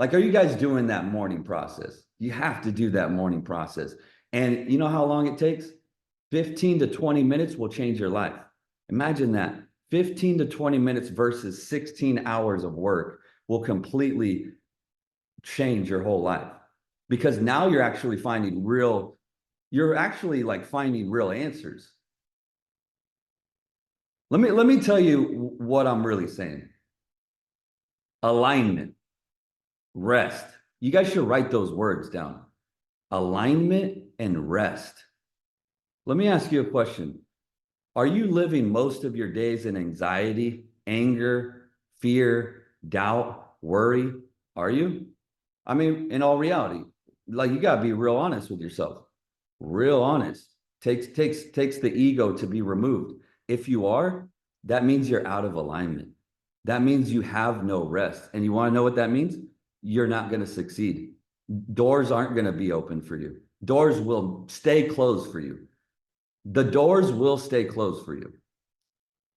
Like, are you guys doing that morning process? You have to do that morning process. And you know how long it takes? 15 to 20 minutes will change your life. Imagine that. 15 to 20 minutes versus 16 hours of work will completely change your whole life. Because now you're actually like finding real answers. Let me tell you what I'm really saying. Alignment, rest. You guys should write those words down. Alignment and rest. Let me ask you a question. Are you living most of your days in anxiety, anger, fear, doubt, worry? Are you? I mean, in all reality, like you got to be real honest with yourself. Real honest. Takes the ego to be removed. If you are, that means you're out of alignment. That means you have no rest. And you want to know what that means? You're not going to succeed. Doors aren't going to be open for you. Doors will stay closed for you. The doors will stay closed for you.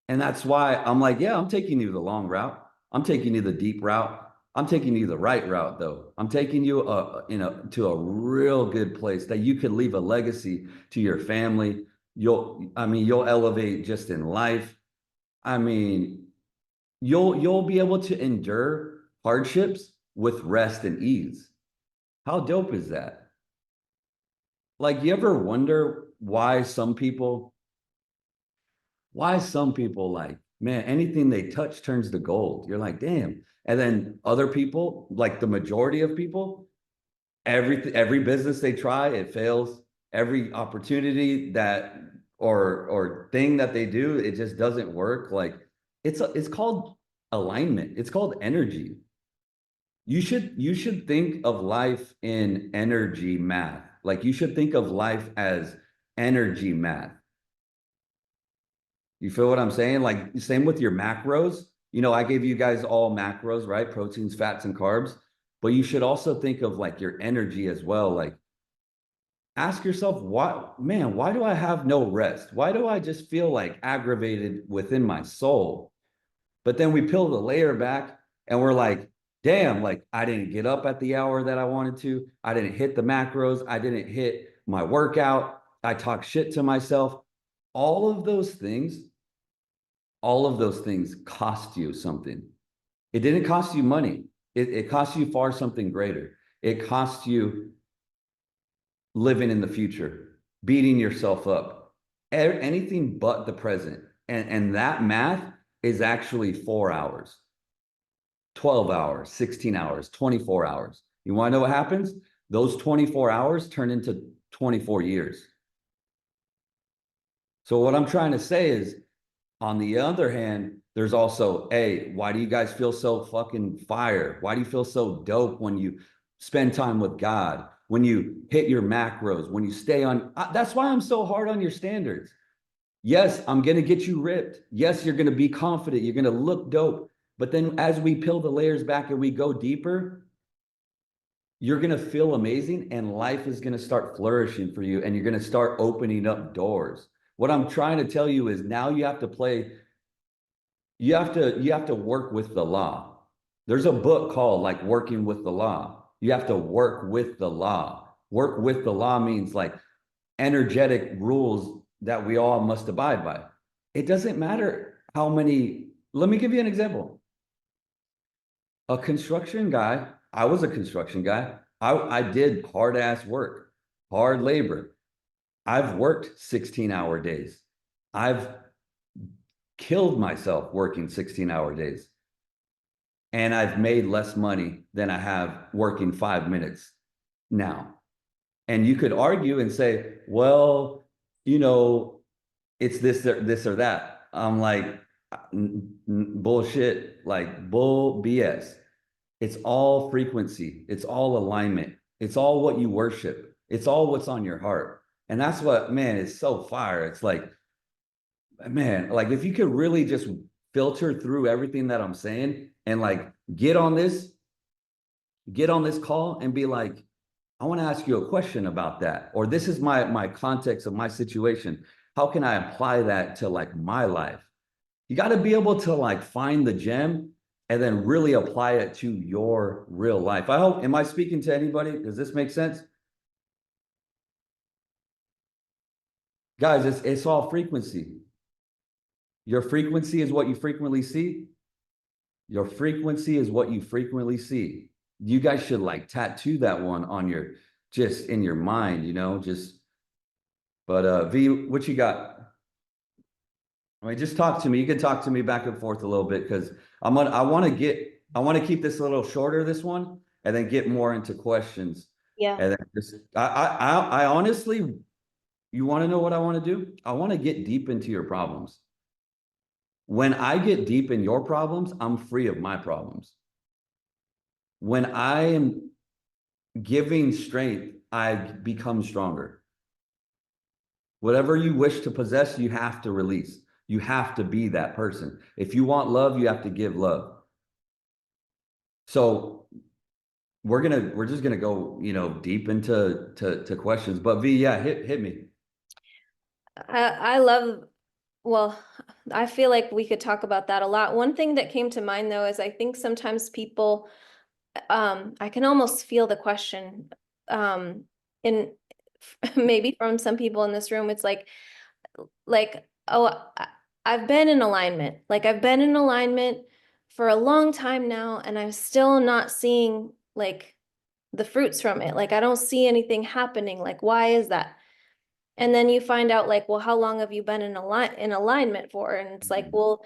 And that's why I'm like, yeah, I'm taking you the long route. I'm taking you the deep route. I'm taking you the right route, though. I'm taking you, to a real good place that you could leave a legacy to your family. You'll elevate just in life. I mean, you'll be able to endure hardships with rest and ease. How dope is that? Like, you ever wonder why some people like, man, anything they touch turns to gold. You're like, damn. And then other people, like the majority of people, every business they try, it fails. Every opportunity that or thing that they do, it just doesn't work. Like it's called alignment. It's called energy. You should think of life in energy math. Like you should think of life as energy math. You feel what I'm saying? Like same with your macros. I gave you guys all macros, right? Proteins, fats, and carbs. But you should also think of like your energy as well. Like ask yourself, why do I have no rest? Why do I just feel like aggravated within my soul? But then we peel the layer back and we're like, damn, like I didn't get up at the hour that I wanted to. I didn't hit the macros. I didn't hit my workout. I talk shit to myself. All of those things, all of those things cost you something. It didn't cost you money. It cost you far something greater. It cost you living in the future, beating yourself up, anything but the present. And that math is actually 4 hours, 12 hours, 16 hours, 24 hours. You want to know what happens? Those 24 hours turn into 24 years. So what I'm trying to say is, on the other hand, there's also, hey, why do you guys feel so fucking fire? Why do you feel so dope when you spend time with God, when you hit your macros, when you stay on? That's why I'm so hard on your standards. Yes, I'm going to get you ripped. Yes, you're going to be confident. You're going to look dope. But then as we peel the layers back and we go deeper, you're going to feel amazing and life is going to start flourishing for you and you're going to start opening up doors. What I'm trying to tell you is now you have to work with the law. There's a book called like Working with the Law. You have to work with the law. Work with the law means like energetic rules that we all must abide by. It doesn't matter how many. Let me give you an example. A construction guy, I was a construction guy. I did hard ass work, hard labor. I've worked 16-hour days. I've killed myself working 16-hour days. And I've made less money than I have working 5 minutes now. And you could argue and say, well, it's this or that. I'm like, bullshit, like bull BS. It's all frequency. It's all alignment. It's all what you worship. It's all what's on your heart. And that's what, man, is so fire. It's like, man, like if you could really just filter through everything that I'm saying and like get on this call and be like, I want to ask you a question about that. Or this is my context of my situation. How can I apply that to like my life? You got to be able to like find the gem and then really apply it to your real life. I hope, am I speaking to anybody? Does this make sense? Guys, it's all frequency. Your frequency is what you frequently see. Your frequency is what you frequently see. You guys should like tattoo that one on your, just in your mind, you know, just, but V, what you got? I mean, just talk to me. You can talk to me back and forth a little bit because I want to keep this a little shorter, this one, and then get more into questions. Yeah. And then just, I honestly, you want to know what I want to do? I want to get deep into your problems. When I get deep in your problems, I'm free of my problems. When I am giving strength, I become stronger. Whatever you wish to possess, you have to release. You have to be that person. If you want love, you have to give love. So we're just gonna go, you know, deep into to questions. But V, yeah, hit me. I love, well, I feel like we could talk about that a lot. One thing that came to mind though is I think sometimes people, I can almost feel the question, in maybe from some people in this room, it's like, oh, I've been in alignment. Like I've been in alignment for a long time now, and I'm still not seeing like the fruits from it. Like I don't see anything happening. Like, why is that? And then you find out like, well, how long have you been in alignment for? And it's like, well,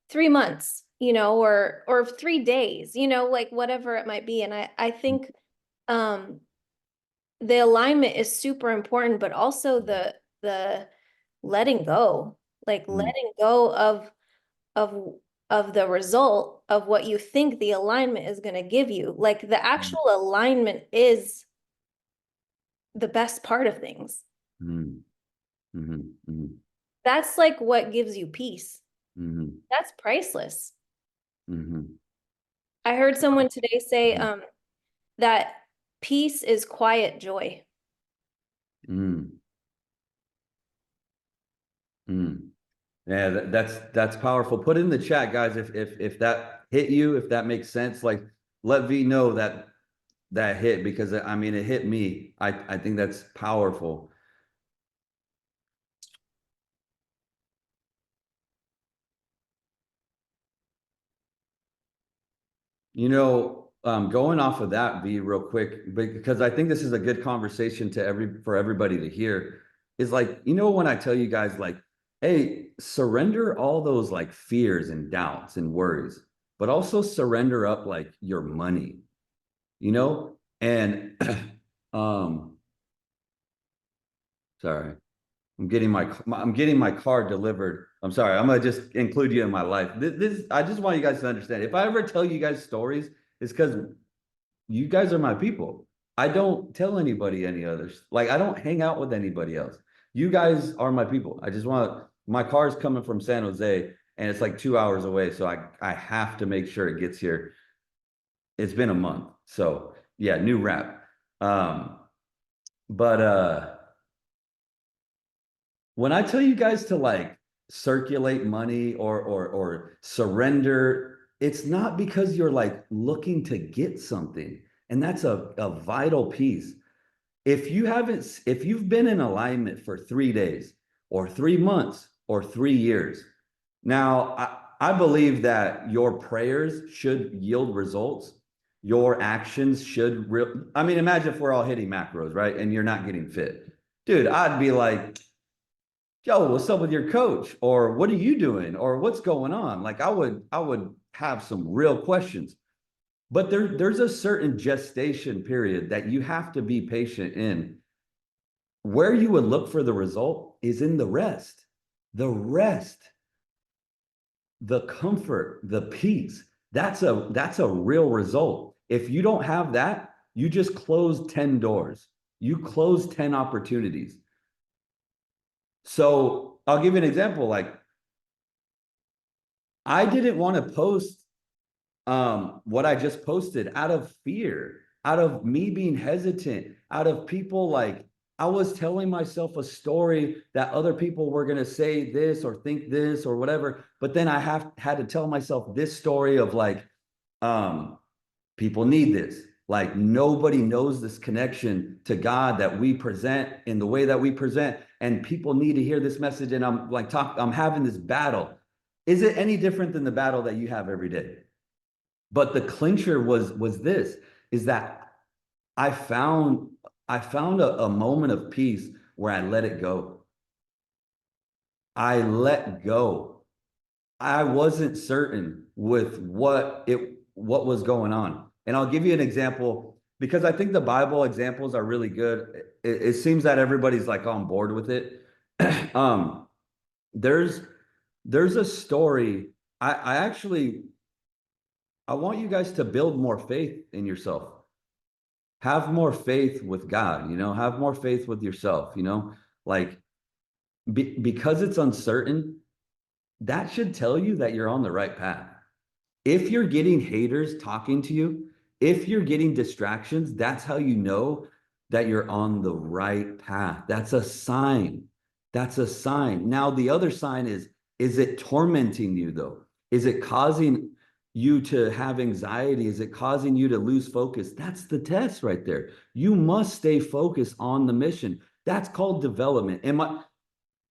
3 months, or 3 days, like whatever it might be. And I think the alignment is super important, but also the letting go, like letting go of of the result of what you think the alignment is going to give you. Like the actual alignment is the best part of things. That's like what gives you peace. That's priceless. I heard someone today say that peace is quiet joy. Yeah, that's powerful. Put it in the chat, guys, if that hit you, if that makes sense. Like, let V know that hit, because I mean it hit me. I think that's powerful. You know, going off of that, V, real quick, because I think this is a good conversation for everybody to hear, is like, you know, when I tell you guys like, hey, surrender all those like fears and doubts and worries, but also surrender up like your money, you know? And sorry, I'm getting my car delivered. I'm sorry. I'm gonna just include you in my life. This I just want you guys to understand. If I ever tell you guys stories, it's because you guys are my people. I don't tell anybody any others. Like I don't hang out with anybody else. You guys are my people. I just want my car's coming from San Jose and it's like 2 hours away. So I have to make sure it gets here. It's been a month. So yeah, new wrap. But when I tell you guys to like circulate money or surrender, it's not because you're like looking to get something. And that's a vital piece. If you've been in alignment for 3 days or 3 months or 3 years, now I believe that your prayers should yield results. Your actions should I mean, imagine if we're all hitting macros, right? And you're not getting fit. Dude, I'd be like, yo, what's up with your coach? Or what are you doing? Or what's going on? Like I would have some real questions. But there's a certain gestation period that you have to be patient in. Where you would look for the result is in the rest. The rest, the comfort, the peace. That's a real result. If you don't have that, you just close 10 doors. You close 10 opportunities. So I'll give you an example. Like I didn't want to post what I just posted out of fear, out of me being hesitant, out of people like I was telling myself a story that other people were going to say this or think this or whatever. But then I had to tell myself this story of like, People need this. Like nobody knows this connection to God that we present in the way that we present, and people need to hear this message. And I'm having this battle. Is it any different than the battle that you have every day? But the clincher was this, is that I found a moment of peace where I let it go. I let go. I wasn't certain with what was going on. And I'll give you an example because I think the Bible examples are really good. It seems that everybody's like on board with it. um, there's a story. I want you guys to build more faith in yourself. Have more faith with God, have more faith with yourself, like because it's uncertain, that should tell you that you're on the right path. If you're getting haters talking to you, if you're getting distractions, that's how you know that you're on the right path. That's a sign. That's a sign. Now, the other sign is it tormenting you though? Is it causing you to have anxiety? Is it causing you to lose focus? That's the test right there. You must stay focused on the mission. That's called development.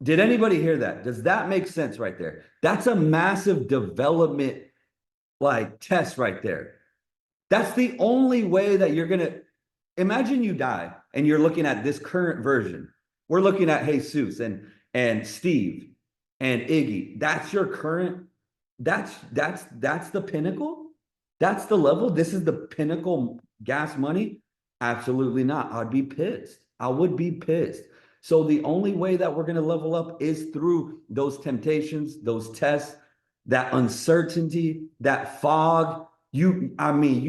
Did anybody hear that? Does that make sense right there? That's a massive development like test right there. That's the only way that you're going to imagine you die and you're looking at this current version. We're looking at Jesus and Steve and Iggy. That's your current, that's the pinnacle. That's the level. This is the pinnacle gas money. Absolutely not. I'd be pissed. I would be pissed. So the only way that we're going to level up is through those temptations, those tests, that uncertainty, that fog. You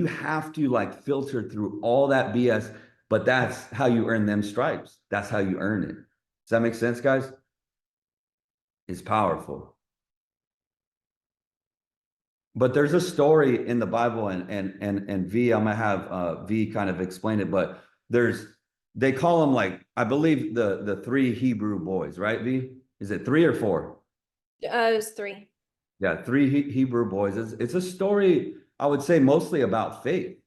have to like filter through all that BS, but that's how you earn them stripes. That's how you earn it. Does that make sense, guys? It's powerful. But there's a story in the Bible, and V, I'm gonna have V kind of explain it, but they call them like, I believe the three Hebrew boys, right, V? Is it 3 or 4? It was 3. Yeah, 3 Hebrew boys. It's a story, I would say, mostly about faith.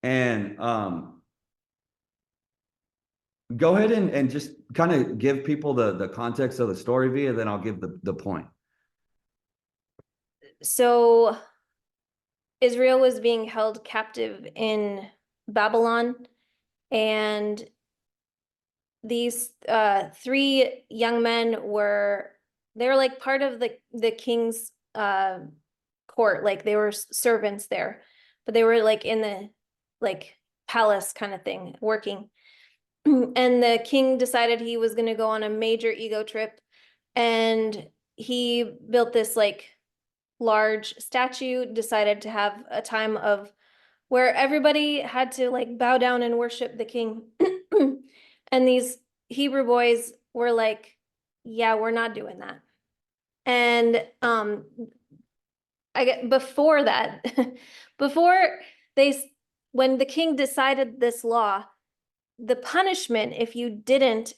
And go ahead and just kind of give people the context of the story, V, and then I'll give the point. So Israel was being held captive in Babylon, and these 3 young men they were like part of the king's court, like they were servants there, but they were like in the like palace kind of thing working. And the king decided he was going to go on a major ego trip, and he built this like large statue, decided to have a time of where everybody had to like bow down and worship the king. And these Hebrew boys were like, yeah, we're not doing that. And before that, when the king decided this law, the punishment if you didn't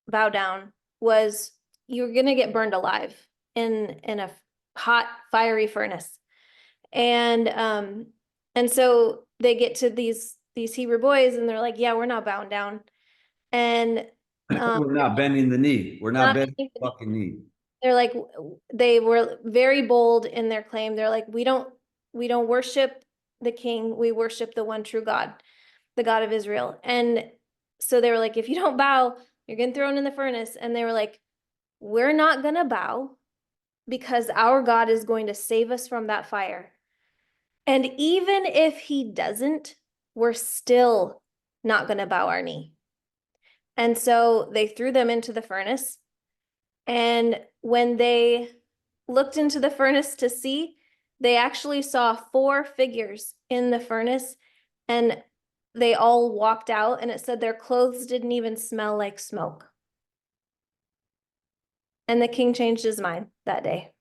bow down was you're gonna get burned alive in a hot, fiery furnace. And so they get to these Hebrew boys and they're like, yeah, we're not bowing down. And we're not bending the knee. We're not bending the fucking knee. They're like, they were very bold in their claim. They're like, we don't worship the king. We worship the one true God, the God of Israel. And so they were like, if you don't bow, you're getting thrown in the furnace. And they were like, we're not going to bow because our God is going to save us from that fire. And even if he doesn't, we're still not going to bow our knee. And so they threw them into the furnace. And when they looked into the furnace to see, they actually saw 4 figures in the furnace, and they all walked out, and it said their clothes didn't even smell like smoke. And the king changed his mind that day.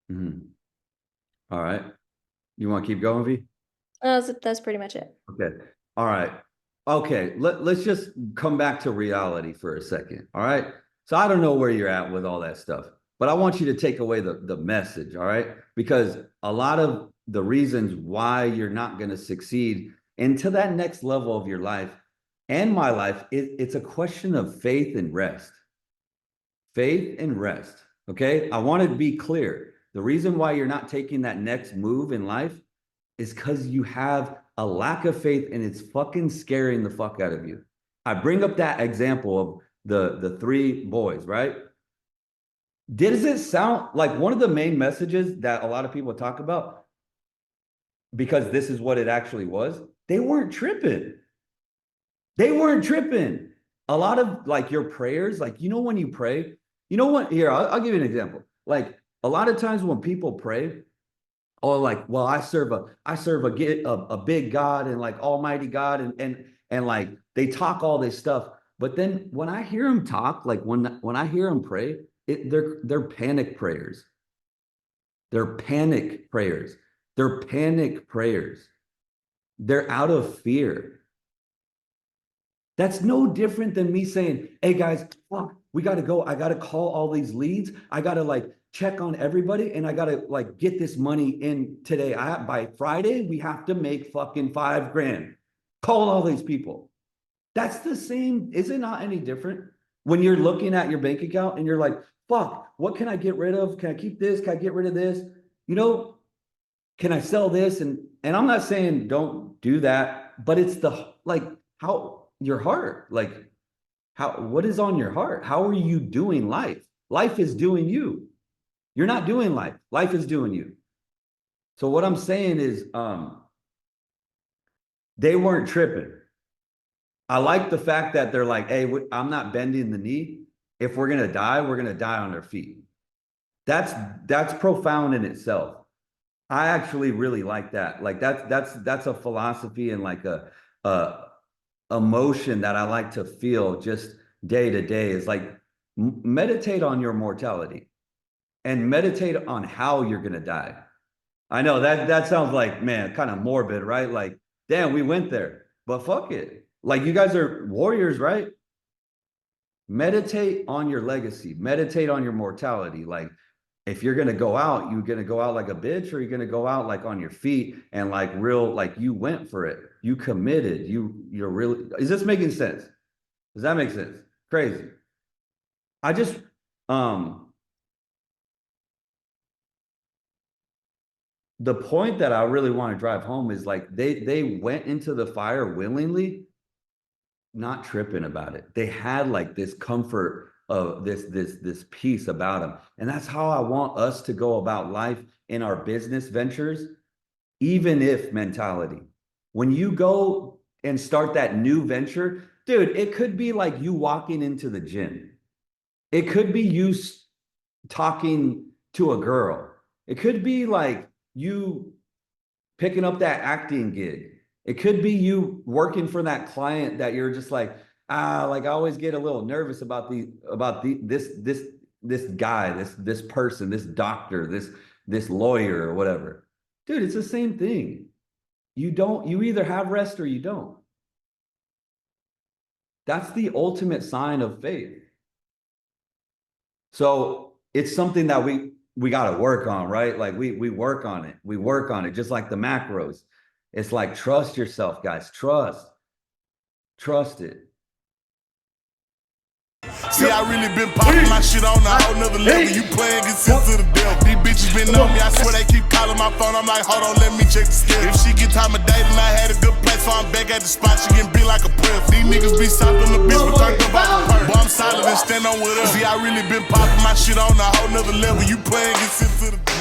All right. You want to keep going, V? That's pretty much it. Okay. All right. Okay. Let's just come back to reality for a second. All right. So I don't know where you're at with all that stuff. but I want you to take away the message, all right? Because a lot of the reasons why you're not going to succeed into that next level of your life and my life, it's a question of faith and rest. Faith and rest, okay? I want to be clear. The reason why you're not taking that next move in life is because you have a lack of faith and it's fucking scaring the fuck out of you. I bring up that example of the three boys, right? Does it sound like one of the main messages that a lot of people talk about, because this is what it actually was? They weren't tripping. They weren't tripping. A lot of like your prayers, like, you know, when you pray, you know what? Here, I'll give you an example. Like a lot of times when people pray, or like, well, I serve a big God and like Almighty God, and like they talk all this stuff. But then when I hear them talk, like when I hear them pray, they're panic prayers. They're panic prayers. They're panic prayers. They're out of fear. That's no different than me saying, hey guys, fuck, we got to go. I got to call all these leads. I got to like check on everybody. And I got to like get this money in today. By Friday, we have to make fucking $5 grand. Call all these people. That's the same. Is it not any different? When you're looking at your bank account and you're like, fuck, what can I get rid of? Can I keep this? Can I get rid of this? You know, can I sell this? And I'm not saying don't do that, but it's the, like, how your heart, like, what is on your heart? How are you doing life? Life is doing you. You're not doing life. Life is doing you. So what I'm saying is, they weren't tripping. I like the fact that they're like, hey, I'm not bending the knee. If we're going to die, we're going to die on our feet. That's profound in itself. I actually really like that. Like that's a philosophy and like a emotion that I like to feel just day to day, is like meditate on your mortality and meditate on how you're going to die. I know that sounds like, man, kind of morbid, right? Like, damn, we went there, but fuck it. Like, you guys are warriors, right? Meditate on your legacy, meditate on your mortality. Like, if you're going to go out, you're going to go out like a bitch, or you're going to go out like on your feet and like real, like you went for it. You committed. You're really, is this making sense? Does that make sense? Crazy. I just, the point that I really want to drive home is like, they went into the fire willingly, not tripping about it. They had like this comfort of this peace about them. And that's how I want us to go about life in our business ventures, even if mentality. When you go and start that new venture, dude, it could be like you walking into the gym. It could be you talking to a girl. It could be like you picking up that acting gig. It could be you working for that client that you're just like, like I always get a little nervous about this guy, this person, this doctor, this lawyer or whatever. Dude, it's the same thing. You either have rest or you don't. That's the ultimate sign of faith. So it's something that we got to work on, right? Like we work on it. We work on it, just like the macros. It's like, trust yourself, guys. Trust it. See, I really been popping my shit on a whole nother level. You playing get sent to the devil. These bitches been on me. I swear they keep calling my phone. I'm like, hold on, let me check the schedule. If she get time of day, then I had a good place, so I'm back at the spot. She can be like a prep. These niggas be sopping the bitch, but turned up off the perk. Boy, I'm solid and stand on with her. See, I really been popping my shit on a whole nother level. You playing get sent to the devil.